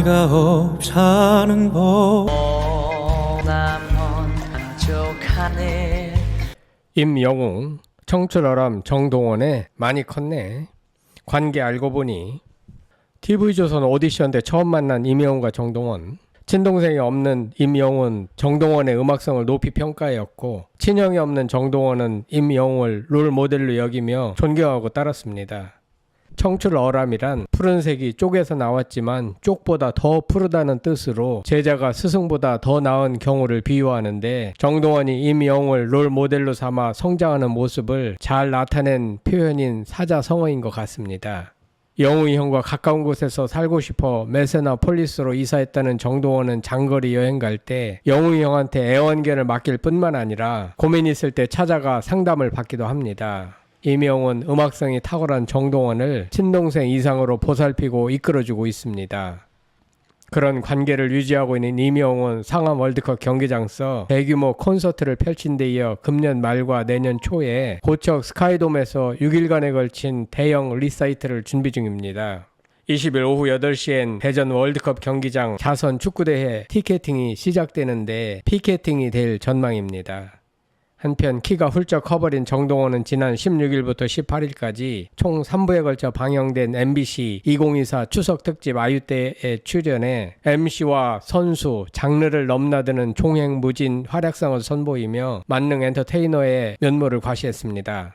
네가 없자는 법. 남은 한쪽 하늘. 임영웅, 청출어람 정동원에 많이 컸네. 관계 알고 보니 TV조선 오디션 때 처음 만난 임영웅과 정동원. 친동생이 없는 임영웅은 정동원의 음악성을 높이 평가하였고, 친형이 없는 정동원은 임영웅을 롤 모델로 여기며 존경하고 따랐습니다. 청출어람이란 푸른색이 쪽에서 나왔지만 쪽보다 더 푸르다는 뜻으로 제자가 스승보다 더 나은 경우를 비유하는데, 정동원이 임영웅을 롤 모델로 삼아 성장하는 모습을 잘 나타낸 표현인 사자성어인 것 같습니다. 영웅이 형과 가까운 곳에서 살고 싶어 메세나폴리스로 이사했다는 정동원은 장거리 여행 갈 때 영웅이 형한테 애완견을 맡길 뿐만 아니라 고민 있을 때 찾아가 상담을 받기도 합니다. 임영웅은 음악성이 탁월한 정동원을 친동생 이상으로 보살피고 이끌어주고 있습니다. 그런 관계를 유지하고 있는 임영웅은 상암 월드컵 경기장서 대규모 콘서트를 펼친 데 이어 금년 말과 내년 초에 고척 스카이돔에서 6일간에 걸친 대형 리사이트를 준비 중입니다. 20일 오후 8시엔 대전 월드컵 경기장 자선 축구대회 티켓팅이 시작되는데 피켓팅이 될 전망입니다. 한편 키가 훌쩍 커버린 정동원은 지난 16일부터 18일까지 총 3부에 걸쳐 방영된 MBC 2024 추석 특집 아유때에 출연해 MC와 선수, 장르를 넘나드는 종횡무진 활약상을 선보이며 만능 엔터테이너의 면모를 과시했습니다.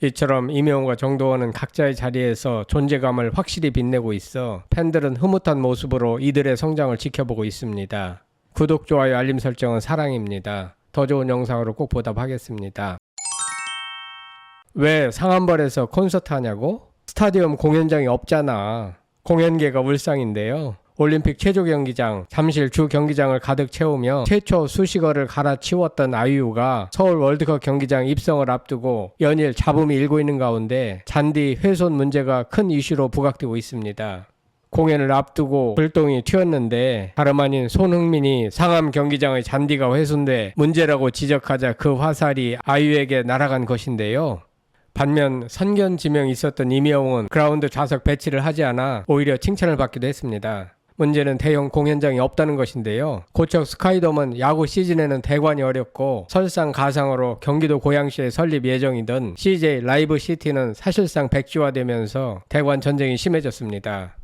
이처럼 임영웅과 정동원은 각자의 자리에서 존재감을 확실히 빛내고 있어 팬들은 흐뭇한 모습으로 이들의 성장을 지켜보고 있습니다. 구독, 좋아요, 알림 설정은 사랑입니다. 더 좋은 영상으로 꼭 보답하겠습니다. 왜 상암벌에서 콘서트 하냐고? 스타디움 공연장이 없잖아. 공연계가 울상인데요. 올림픽 체조 경기장, 잠실 주 경기장을 가득 채우며 최초 수식어를 갈아치웠던 아이유가 서울 월드컵 경기장 입성을 앞두고 연일 잡음이 일고 있는 가운데 잔디 훼손 문제가 큰 이슈로 부각되고 있습니다. 공연을 앞두고 불똥이 튀었는데 다름 아닌 손흥민이 상암 경기장의 잔디가 훼손돼 문제라고 지적하자 그 화살이 아이유에게 날아간 것인데요. 반면 선견 지명이 있었던 임영웅은 그라운드 좌석 배치를 하지 않아 오히려 칭찬을 받기도 했습니다. 문제는 대형 공연장이 없다는 것인데요. 고척 스카이돔은 야구 시즌에는 대관이 어렵고 설상가상으로 경기도 고양시에 설립 예정이던 CJ 라이브 시티는 사실상 백지화되면서 대관 전쟁이 심해졌습니다.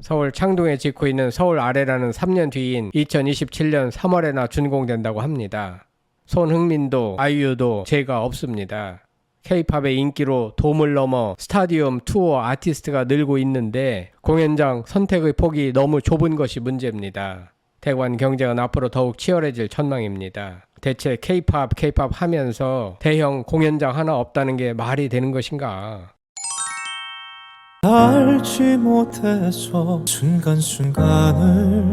서울 창동에 짓고 있는 서울 아레나는 3년 뒤인 2027년 3월에나 준공된다고 합니다. 손흥민도 아이유도 죄가 없습니다. K-팝의 인기로 돔을 넘어 스타디움 투어 아티스트가 늘고 있는데 공연장 선택의 폭이 너무 좁은 것이 문제입니다. 대관 경쟁은 앞으로 더욱 치열해질 전망입니다. 대체 K-팝 하면서 대형 공연장 하나 없다는 게 말이 되는 것인가? 알지 못해서 순간순간을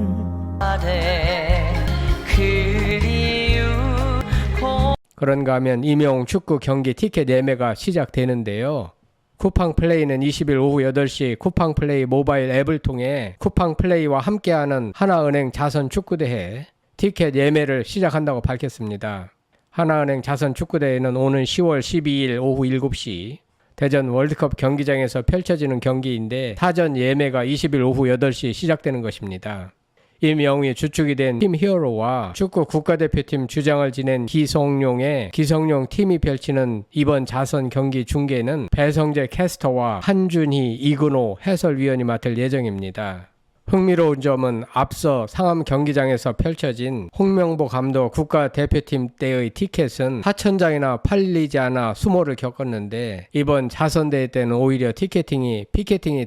그런가 하면 임영웅 축구 경기 티켓 예매가 시작되는데요. 쿠팡플레이는 20일 오후 8시 쿠팡플레이 모바일 앱을 통해 쿠팡플레이와 함께하는 하나은행 자선 축구대회 티켓 예매를 시작한다고 밝혔습니다. 하나은행 자선 축구대회는 오는 10월 12일 오후 7시 대전 월드컵 경기장에서 펼쳐지는 경기인데 사전 예매가 20일 오후 8시 시작되는 것입니다. 임영웅이 주축이 된 팀 히어로와 축구 국가대표팀 주장을 지낸 기성용의 기성용 팀이 펼치는 이번 자선 경기 중계는 배성재 캐스터와 한준희, 이근호 해설위원이 맡을 예정입니다. 흥미로운 점은 앞서 상암 경기장에서 펼쳐진 홍명보 감독 국가대표팀 때의 티켓은 4,000장이나 팔리지 않아 수모를 겪었는데 이번 자선대회 때는 오히려 피켓팅이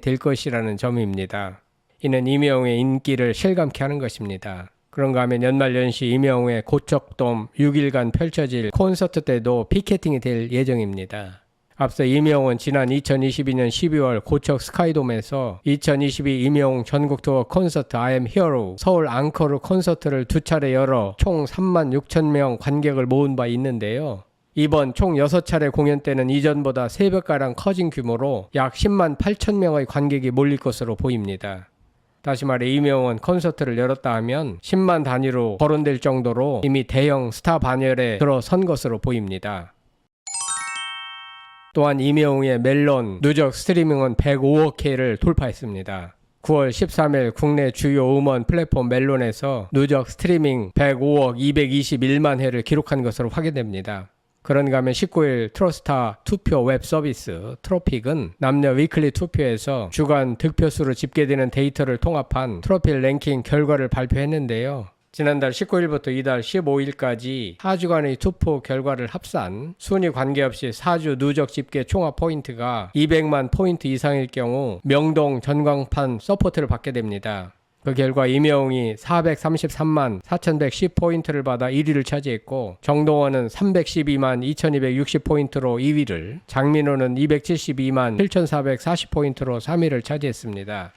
될 것이라는 점입니다. 이는 임영웅의 인기를 실감케 하는 것입니다. 그런가 하면 연말연시 임영웅의 고척돔 6일간 펼쳐질 콘서트 때도 피켓팅이 될 예정입니다. 앞서 임영웅은 지난 2022년 12월 고척 스카이돔에서 2022 임영웅 전국 투어 콘서트 I am Hero 서울 앙코르 콘서트를 두 차례 열어 총 36,000명 관객을 모은 바 있는데요. 이번 총 6차례 공연 때는 이전보다 3배가량 커진 규모로 약 10만 8천 명의 관객이 몰릴 것으로 보입니다. 다시 말해 임영웅은 콘서트를 열었다 하면 10만 단위로 거론될 정도로 이미 대형 스타 반열에 들어선 것으로 보입니다. 또한 임영웅의 멜론 누적 스트리밍은 105억 K를 돌파했습니다. 9월 13일 국내 주요 음원 플랫폼 멜론에서 누적 스트리밍 105억 221만 회를 기록한 것으로 확인됩니다. 그런가 하면 19일 트로스타 투표 웹 서비스 트로픽은 남녀 위클리 투표에서 주간 득표수로 집계되는 데이터를 통합한 트로필 랭킹 결과를 발표했는데요. 지난달 19일부터 이달 15일까지 4주간의 투표 결과를 합산 순위 관계없이 4주 누적 집계 총합 포인트가 200만 포인트 이상일 경우 명동 전광판 서포트를 받게 됩니다. 그 결과 이명웅이 433만 4110포인트를 받아 1위를 차지했고 정동원은 312만 2260포인트로 2위를, 장민호는 272만 7440포인트로 3위를 차지했습니다.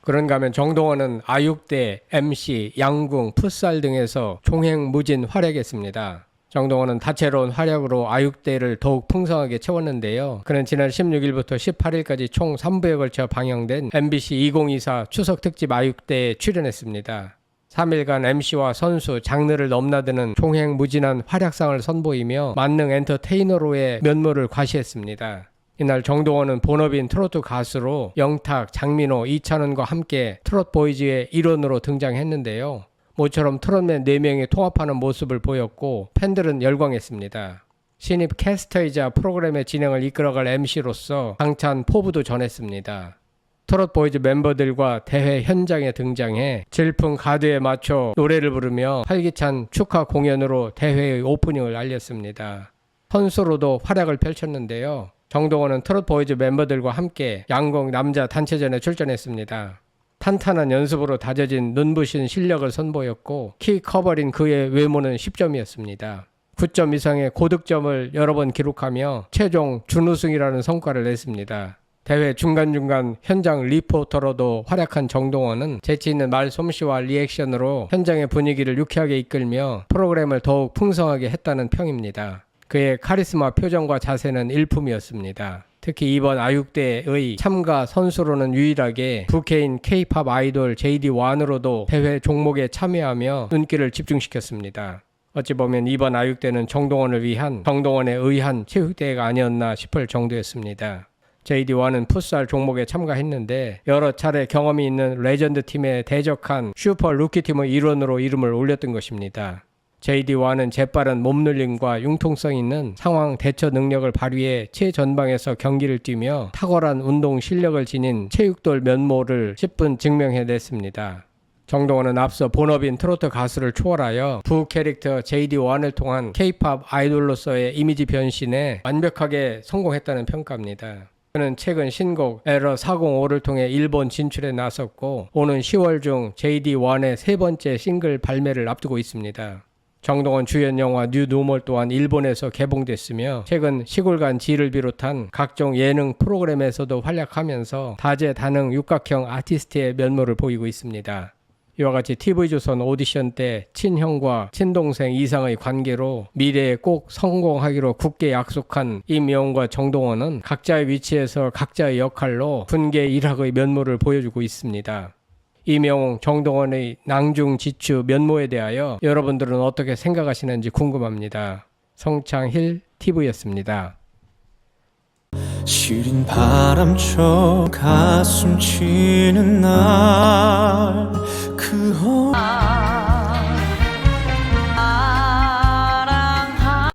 그런가 하면 정동원은 아육대, MC, 양궁, 풋살 등에서 총행무진 활약했습니다. 정동원은 다채로운 활약으로 아육대를 더욱 풍성하게 채웠는데요. 그는 지난 16일부터 18일까지 총 3부에 걸쳐 방영된 MBC 2024 추석 특집 아육대에 출연했습니다. 3일간 MC와 선수, 장르를 넘나드는 총행무진한 활약상을 선보이며 만능 엔터테이너로의 면모를 과시했습니다. 이날 정동원은 본업인 트로트 가수로 영탁, 장민호, 이찬원과 함께 트롯 보이즈의 일원으로 등장했는데요. 모처럼 트롯맨 4명이 통합하는 모습을 보였고 팬들은 열광했습니다. 신입 캐스터이자 프로그램의 진행을 이끌어갈 MC로서 당찬 포부도 전했습니다. 트롯 보이즈 멤버들과 대회 현장에 등장해 질풍 가드에 맞춰 노래를 부르며 활기찬 축하 공연으로 대회의 오프닝을 알렸습니다. 선수로도 활약을 펼쳤는데요. 정동원은 트롯 보이즈 멤버들과 함께 양궁 남자 단체전에 출전했습니다. 탄탄한 연습으로 다져진 눈부신 실력을 선보였고 키 커버린 그의 외모는 10점이었습니다. 9점 이상의 고득점을 여러 번 기록하며 최종 준우승이라는 성과를 냈습니다. 대회 중간중간 현장 리포터로도 활약한 정동원은 재치있는 말 솜씨와 리액션으로 현장의 분위기를 유쾌하게 이끌며 프로그램을 더욱 풍성하게 했다는 평입니다. 그의 카리스마 표정과 자세는 일품이었습니다. 특히 이번 아육대의 참가 선수로는 유일하게 부캐인 K-팝 아이돌 JD1으로도 대회 종목에 참여하며 눈길을 집중시켰습니다. 어찌 보면 이번 아육대는 정동원을 위한 정동원에 의한 체육대회가 아니었나 싶을 정도였습니다. JD1은 풋살 종목에 참가했는데 여러 차례 경험이 있는 레전드 팀에 대적한 슈퍼 루키팀의 일원으로 이름을 올렸던 것입니다. JD1은 재빠른 몸놀림과 융통성 있는 상황 대처 능력을 발휘해 최전방에서 경기를 뛰며 탁월한 운동 실력을 지닌 체육돌 면모를 10분 증명해냈습니다. 정동원은 앞서 본업인 트로트 가수를 초월하여 부 캐릭터 JD1을 통한 K-팝 아이돌로서의 이미지 변신에 완벽하게 성공했다는 평가입니다. 그는 최근 신곡 에러 405를 통해 일본 진출에 나섰고 오는 10월 중 JD1의 세 번째 싱글 발매를 앞두고 있습니다. 정동원 주연 영화 뉴 노멀 또한 일본에서 개봉됐으며 최근 시골간 지를 비롯한 각종 예능 프로그램에서도 활약하면서 다재다능 육각형 아티스트의 면모를 보이고 있습니다. 이와 같이 TV조선 오디션 때 친형과 친동생 이상의 관계로 미래에 꼭 성공하기로 굳게 약속한 임영웅과 정동원은 각자의 위치에서 각자의 역할로 분개 일학의 면모를 보여주고 있습니다. 임영웅, 정동원의 낭중지추 면모에 대하여 여러분들은 어떻게 생각하시는지 궁금합니다. 성창힐 TV였습니다. 시린 바람처럼 가슴 치는 날 그